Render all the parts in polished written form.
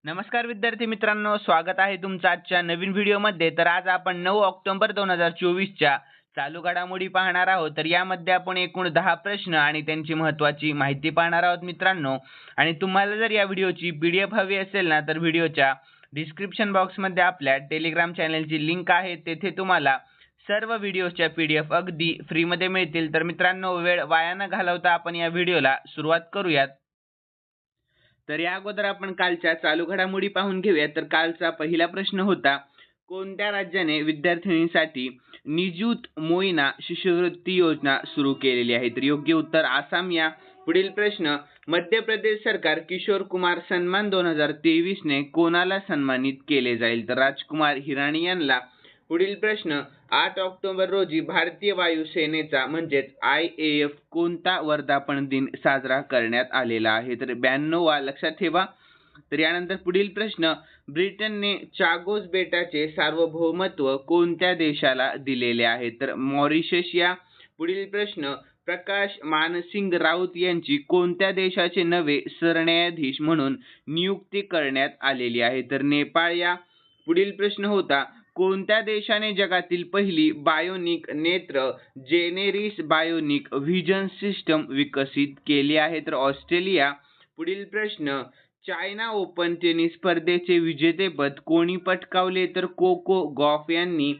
नमस्कार विद्यार्थी मित्रांनो, स्वागत आहे तुमचं आजच्या नवीन व्हिडिओमध्ये. तर आज आपण 9 ऑक्टोबर 2024च्या चालू घडामोडी पाहणार आहोत. तर यामध्ये आपण एकूण 10 प्रश्न आणि त्यांची महत्त्वाची माहिती पाहणार आहोत मित्रांनो. आणि तुम्हाला जर या व्हिडिओची PDF हवी असेल ना, तर व्हिडिओच्या डिस्क्रिप्शन बॉक्समध्ये आपल्या टेलिग्राम चॅनलची लिंक आहे. तेथे तुम्हाला सर्व व्हिडिओच्या PDF अगदी फ्रीमध्ये मिळतील. तर मित्रांनो, वेळ वाया न घालवता आपण या व्हिडिओला सुरुवात करूयात. तर या अगोदर आपण कालच्या चालू घडामोडी पाहून घेऊया. तर कालचा पहिला प्रश्न होता, कोणत्या राज्याने विद्यार्थिनींसाठी निजुत मोइना शिष्यवृत्ती योजना सुरू केलेली आहे? तर योग्य उत्तर आसाम. या पुढील प्रश्न, मध्य प्रदेश सरकार किशोर कुमार सन्मान 2023 ने कोणाला सन्मानित केले जाईल? तर राजकुमार हिराणी यांना. पुढील प्रश्न, 8 ऑक्टोबर रोजी भारतीय वायुसेनेचा म्हणजेच IAF कोणता वर्धापन दिन साजरा करण्यात आलेला आहे? तर 92वा. लक्षात ठेवा. तर यानंतर पुढील प्रश्न, ब्रिटनने चागोस बेटाचे सार्वभौमत्व कोणत्या देशाला दिलेले आहे? तर मॉरिशस. या पुढील प्रश्न, प्रकाश मानसिंग राऊत यांची कोणत्या देशाचे नवे सरन्यायाधीश म्हणून नियुक्ती करण्यात आलेली आहे? तर नेपाळ. या पुढील प्रश्न होता, कोणत्या देशाने जगातील पहिली बायोनिक नेत्र जेनेरिस बायोनिक व्हिजन सिस्टम विकसित केली आहे? तर ऑस्ट्रेलिया. पुढील प्रश्न, चायना ओपन टेनिस स्पर्धेचे विजेतेपद कोणी पटकावले? तर कोको गॉफ यांनी.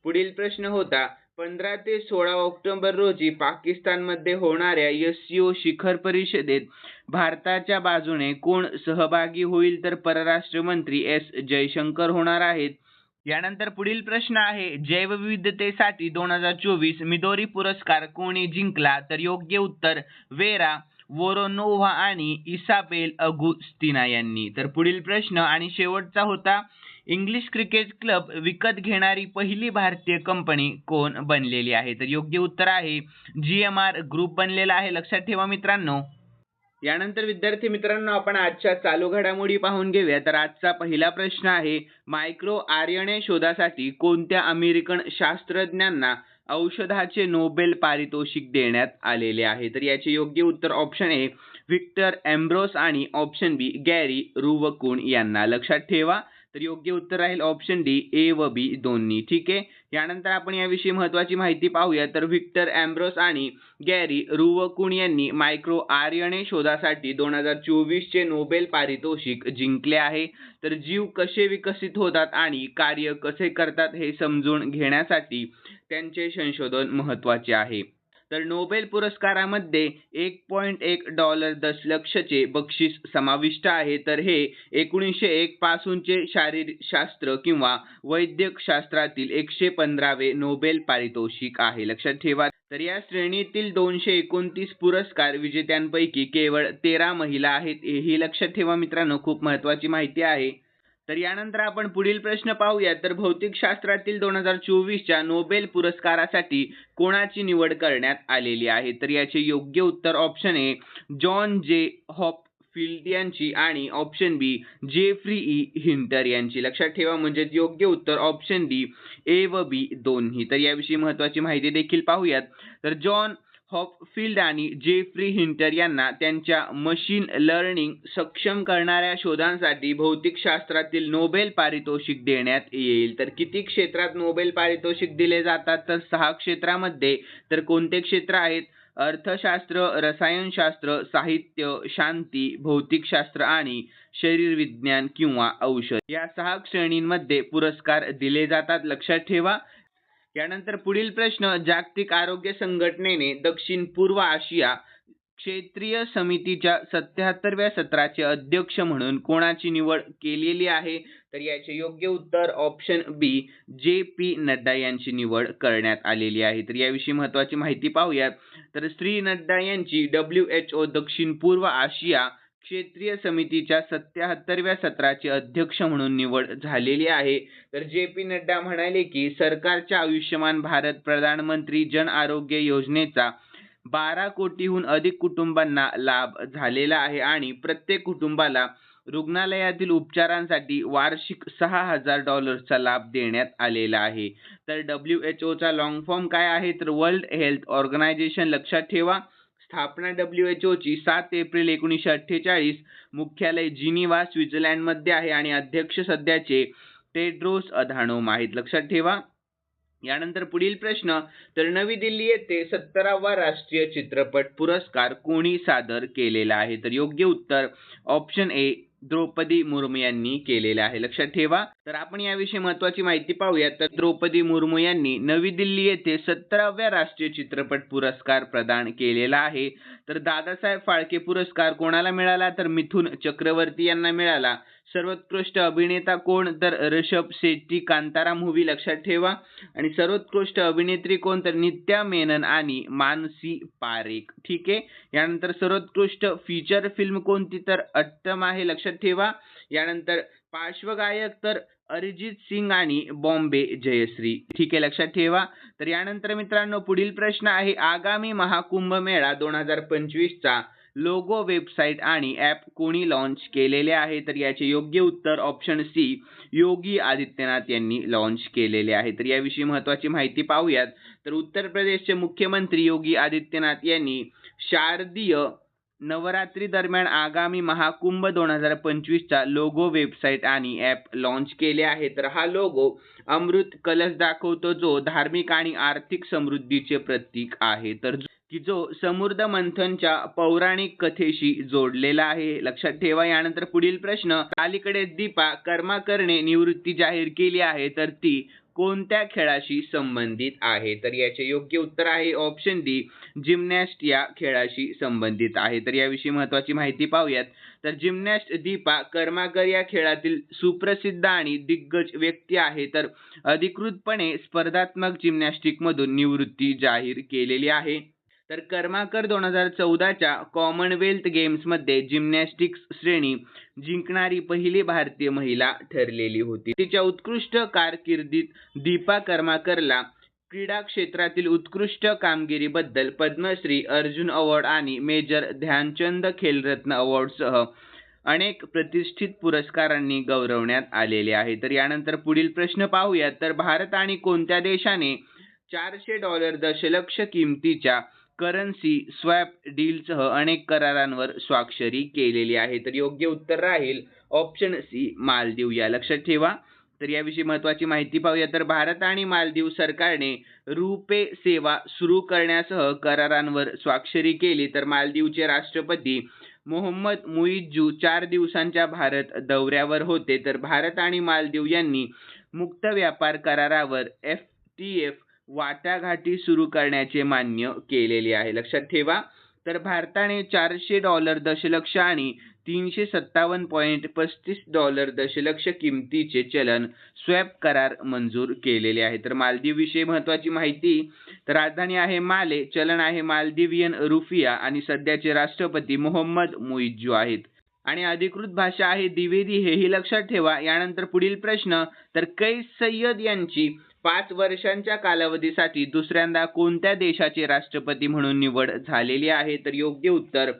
पुढील प्रश्न होता, 15 ते 16 ऑक्टोबर रोजी पाकिस्तानमध्ये होणाऱ्या SCO शिखर परिषदेत भारताच्या बाजूने कोण सहभागी होईल? तर परराष्ट्र मंत्री S जयशंकर होणार आहेत. यानंतर पुढील प्रश्न आहे, जैवविविधतेसाठी 2024 मिदोरी पुरस्कार कोणी जिंकला? तर योग्य उत्तर वेरा वोरोनोव्हा आणि इसाबेल अगुस्तिना यांनी. तर पुढील प्रश्न आणि शेवटचा होता, इंग्लिश क्रिकेट क्लब विकत घेणारी पहिली भारतीय कंपनी कोण बनलेली आहे? तर योग्य उत्तर आहे GMR ग्रुप बनलेला आहे. लक्षात ठेवा मित्रांनो. यानंतर विद्यार्थी मित्रांनो, आपण आजच्या चालू घडामोडी पाहून घेऊया. तर आजचा पहिला प्रश्न आहे, मायक्रो आरएनए शोधासाठी कोणत्या अमेरिकन शास्त्रज्ञांना औषधाचे नोबेल पारितोषिक देण्यात आलेले आहे? तर याचे योग्य उत्तर ऑप्शन ए व्हिक्टर एम्ब्रोस आणि ऑप्शन बी गॅरी रुवकुन यांना. लक्षात ठेवा. तर योग्य उत्तर राहील ऑप्शन डी, ए व बी दोन्ही. ठीक आहे. यानंतर आपण याविषयी महत्त्वाची माहिती पाहूया. तर व्हिक्टर एम्ब्रोस आणि गॅरी रुवकुन यांनी मायक्रो आरएनए शोधासाठी 2024 चे नोबेल पारितोषिक जिंकले आहे. तर जीव कसे विकसित होतात आणि कार्य कसे करतात हे समजून घेण्यासाठी त्यांचे संशोधन महत्त्वाचे आहे. तर नोबेल पुरस्कारामध्ये $1.1 दशलक्षचे बक्षीस समाविष्ट आहे. तर हे 1901 पासूनचे शास्त्र किंवा वैद्यक शास्त्रातील 115वे नोबेल पारितोषिक आहे. लक्षात ठेवा. तर या श्रेणीतील 229 पुरस्कार विजेत्यांपैकी केवळ 13 महिला आहेत. हेही लक्षात ठेवा मित्रांनो, खूप महत्त्वाची माहिती आहे. तर यानंतर आपण पुढील प्रश्न पाहूया. तर भौतिकशास्त्रातील 2024च्या नोबेल पुरस्कारासाठी कोणाची निवड करण्यात आलेली आहे? तर याचे योग्य उत्तर ऑप्शन ए जॉन जे हॉपफिल्ड यांची आणि ऑप्शन बी जेफ्री ई हिंटर यांची. लक्षात ठेवा. म्हणजे योग्य उत्तर ऑप्शन डी, ए व बी दोन्ही. तर याविषयी महत्त्वाची माहिती देखील पाहूयात. तर जॉन हॉपफिल्ड आणि जेफ्री हिंटर यांना त्यांच्या मशीन लर्निंग सक्षम करणाऱ्या शोधांसाठी भौतिकशास्त्रातील नोबेल पारितोषिक देण्यात येईल. तर किती क्षेत्रात नोबेल पारितोषिक दिले जातात? तर 6 क्षेत्रामध्ये. तर कोणते क्षेत्र आहेत? अर्थशास्त्र, रसायनशास्त्र, साहित्य, शांती, भौतिकशास्त्र आणि शरीरविज्ञान किंवा औषध या 6 श्रेणींमध्ये पुरस्कार दिले जातात. लक्षात ठेवा. यानंतर पुढील प्रश्न, जागतिक आरोग्य संघटनेने दक्षिण पूर्व आशिया क्षेत्रीय समितीच्या 77व्या सत्राचे अध्यक्ष म्हणून कोणाची निवड केलेली आहे? तर याचे योग्य उत्तर ऑप्शन बी JP नड्डा यांची निवड करण्यात आलेली आहे. तर याविषयी महत्त्वाची माहिती पाहूयात. तर श्री नड्डा यांची WHO दक्षिण पूर्व आशिया क्षेत्रीय समितीच्या 77व्या सत्राचे अध्यक्ष म्हणून निवड झालेली आहे. तर JP नड्डा म्हणाले की सरकारच्या आयुष्यमान भारत प्रधानमंत्री जन आरोग्य योजनेचा 12 कोटीहून अधिक कुटुंबांना लाभ झालेला आहे आणि प्रत्येक कुटुंबाला रुग्णालयातील उपचारांसाठी वार्षिक $6,000चा लाभ देण्यात आलेला आहे. तर WHO चा लॉंग फॉर्म काय आहे? तर वर्ल्ड हेल्थ ऑर्गनायझेशन. लक्षात ठेवा. स्थापना WHO ची 7 एप्रिल 1948, मुख्यालय जिनिव्हा स्वित्झर्लंडमध्ये आहे आणि अध्यक्ष सध्याचे टेड्रोस अधानोम आहेत. लक्षात ठेवा. यानंतर पुढील प्रश्न, तर नवी दिल्ली येथे 17वा राष्ट्रीय चित्रपट पुरस्कार कोणी सादर केलेला आहे? तर योग्य उत्तर ऑप्शन ए द्रौपदी मुर्मू यांनी केलेले आहे. लक्षात ठेवा. तर आपण याविषयी महत्त्वाची माहिती पाहूया. तर द्रौपदी मुर्मू यांनी नवी दिल्ली येथे 17व्या राष्ट्रीय चित्रपट पुरस्कार प्रदान केलेला आहे. तर दादासाहेब फाळके पुरस्कार कोणाला मिळाला? तर मिथुन चक्रवर्ती यांना मिळाला. सर्वोत्कृष्ट अभिनेता कोण? तर ऋषभ शेट्टी, कांतारा मूव्ही. लक्षात ठेवा. आणि सर्वोत्कृष्ट अभिनेत्री कोण? तर नित्या मेनन आणि मानसी पारेख. ठीक आहे. यानंतर सर्वोत्कृष्ट फीचर फिल्म कोणती? तर अट्टम आहे. लक्षात ठेवा. यानंतर पार्श्वगायक तर अरिजित सिंग आणि बॉम्बे जयश्री. ठीक आहे. लक्षात ठेवा. तर यानंतर मित्रांनो पुढील प्रश्न आहे, आगामी महाकुंभ मेळा 2025 चा लोगो, वेबसाईट आणि ॲप कोणी लॉन्च केलेले आहे? तर याचे योग्य उत्तर ऑप्शन सी योगी आदित्यनाथ यांनी लॉन्च केलेले आहे. तर याविषयी महत्त्वाची माहिती पाहूयात. तर उत्तर प्रदेशचे मुख्यमंत्री योगी आदित्यनाथ यांनी शारदीय नवरात्री दरम्यान आगामी महाकुंभ 2025 चा लोगो, वेबसाईट आणि ॲप लॉन्च केले आहे. तर हा लोगो अमृत कलश दाखवतो, जो धार्मिक आणि आर्थिक समृद्धीचे प्रतीक आहे. तर जो समुद्र मंथनच्या पौराणिक कथेशी जोडलेला आहे. लक्षात ठेवा. यानंतर पुढील प्रश्न, अलीकडे दीपा कर्माकरने निवृत्ती जाहीर केली आहे, तर ती कोणत्या खेळाशी संबंधित आहे? तर याचे योग्य उत्तर आहे ऑप्शन डी जिम्नॅस्ट या खेळाशी संबंधित आहे. तर याविषयी महत्त्वाची माहिती पाहूयात. तर जिम्नॅस्ट दीपा कर्माकर या खेळातील सुप्रसिद्ध आणि दिग्गज व्यक्ती आहे. तर अधिकृतपणे स्पर्धात्मक जिम्नॅस्टिक मधून निवृत्ती जाहीर केलेली आहे. तर कर्माकर 2014च्या कॉमनवेल्थ गेम्समध्ये जिम्नॅस्टिक्स श्रेणी जिंकणारी पहिली भारतीय महिला ठरलेली होती. तिच्या उत्कृष्ट कारकिर्दीत दीपा कर्माकरला क्रीडा क्षेत्रातील उत्कृष्ट कामगिरीबद्दल पद्मश्री, अर्जुन अवॉर्ड आणि मेजर ध्यानचंद खेलरत्न अवॉर्डसह अनेक प्रतिष्ठित पुरस्कारांनी गौरवण्यात आलेले आहे. तर यानंतर पुढील प्रश्न पाहूयात. तर भारत आणि कोणत्या देशाने $400 दशलक्ष किमतीच्या करन्सी स्वॅप डीलसह अनेक करारांवर स्वाक्षरी केलेली आहे? तर योग्य उत्तर राहील ऑप्शन सी मालदीव या. लक्षात ठेवा. तर याविषयी महत्त्वाची माहिती पाहूया. तर भारत आणि मालदीव सरकारने रुपे सेवा सुरू करण्यासह करारांवर स्वाक्षरी केली. तर मालदीवचे राष्ट्रपती मोहम्मद मुइज्जू 4 दिवसांच्या भारत दौऱ्यावर होते. तर भारत आणि मालदीव यांनी मुक्त व्यापार करारावर FTA वाटाघाटी सुरू करण्याचे मान्य केलेले आहे. लक्षात ठेवा. तर भारताने $400 दशलक्ष आणि $357.35 दशलक्ष किमतीचे चलन स्वॅप करार मंजूर केलेले आहे. तर मालदीव विषयी महत्त्वाची माहिती. तर राजधानी आहे माले, चलन आहे मालदिवियन रुफिया आणि सध्याचे राष्ट्रपती मोहम्मद मुइज्जू आहेत. आणि अधिकृत भाषा आहे द्विवेदी, हेही लक्षात ठेवा. यानंतर पुढील प्रश्न, तर कैस सय्यद यांची 5 वर्षांच्या कालावधीसाठी दुसऱ्यांदा कोणत्या देशाचे राष्ट्रपती म्हणून निवड झालेली आहे? तर योग्य उत्तर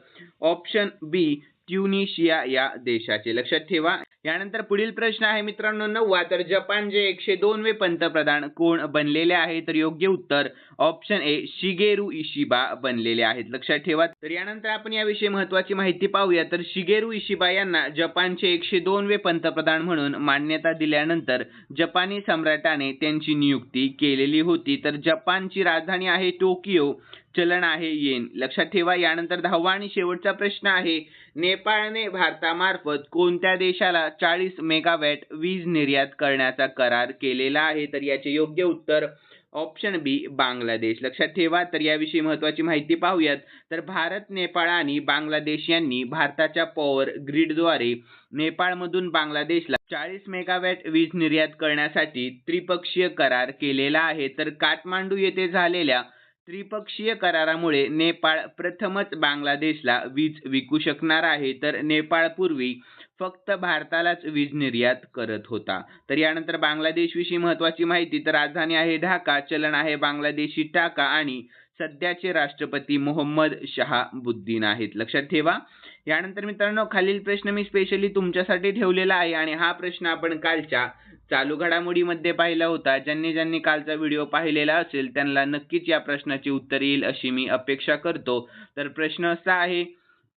ऑप्शन बी ट्युनिशिया या देशाचे. लक्षात ठेवा. यानंतर पुढील प्रश्न आहे मित्रांनो 9वा. तर जपानचे 102वे पंतप्रधान कोण बनलेले आहे? तर योग्य उत्तर ऑप्शन ए शिगेरू इशिबा बनलेले आहेत. लक्षात ठेवा. तर यानंतर आपण याविषयी महत्त्वाची माहिती पाहूया. तर शिगेरू इशिबा यांना जपानचे 102वे पंतप्रधान म्हणून मान्यता दिल्यानंतर जपानी सम्राटाने त्यांची नियुक्ती केलेली होती. तर जपानची राजधानी आहे टोकियो, चलन आहे येन. लक्षात ठेवा. यानंतर 10वा आणि शेवटचा प्रश्न आहे, नेपाळने भारतामार्फत कोणत्या देशाला 40 मेगावॅट वीज निर्यात करण्याचा करार केलेला आहे? तर याचे योग्य उत्तर ऑप्शन बी बांगलादेश. लक्षात ठेवा. तर याविषयी महत्त्वाची माहिती पाहूयात. तर भारत, नेपाळ आणि बांगलादेश यांनी भारताच्या पॉवर ग्रीडद्वारे नेपाळमधून बांगलादेशला 40 मेगावॅट वीज निर्यात करण्यासाठी त्रिपक्षीय करार केलेला आहे. तर काठमांडू येथे झालेल्या त्रिपक्षीय करारामुळे नेपाळ प्रथमच बांगलादेशला वीज विकू शकणार आहे. तर नेपाळ पूर्वी फक्त भारतालाच वीज निर्यात करत होता. तर यानंतर बांगलादेश विषयी महत्त्वाची माहिती. तर राजधानी आहे ढाका, चलन आहे बांगलादेशी टाका आणि सध्याचे राष्ट्रपती मोहम्मद शहाबुद्दीन आहेत. लक्षात ठेवा. यानंतर मित्रांनो खालील प्रश्न मी स्पेशली तुमच्यासाठी ठेवलेला आहे आणि हा प्रश्न आपण कालच्या चालू घडामोडीमध्ये पाहिला होता. ज्यांनी कालचा व्हिडिओ पाहिलेला असेल त्यांना नक्कीच या प्रश्नाचे उत्तर येईल अशी मी अपेक्षा करतो. तर प्रश्न असा आहे,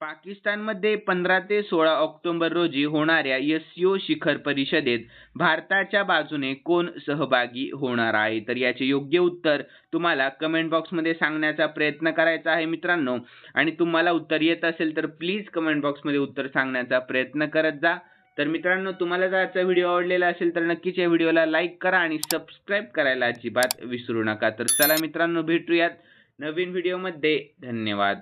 पाकिस्तानमध्ये 15 ते 16 ऑक्टोबर रोजी होणाऱ्या SCO शिखर परिषदेत भारताच्या बाजूने कोण सहभागी होणार आहे? तर याचे योग्य उत्तर तुम्हाला कमेंट बॉक्समध्ये सांगण्याचा प्रयत्न करायचा आहे मित्रांनो. आणि तुम्हाला उत्तर येत असेल तर प्लीज कमेंट बॉक्समध्ये उत्तर सांगण्याचा प्रयत्न करत जा. तर मित्रांनो, तुम्हाला जर आजचा व्हिडिओ आवडलेला असेल तर नक्कीच या व्हिडिओला लाईक करा आणि सबस्क्राईब करायला अजिबात विसरू नका. तर चला मित्रांनो, भेटूयात नवीन व्हिडिओमध्ये. धन्यवाद.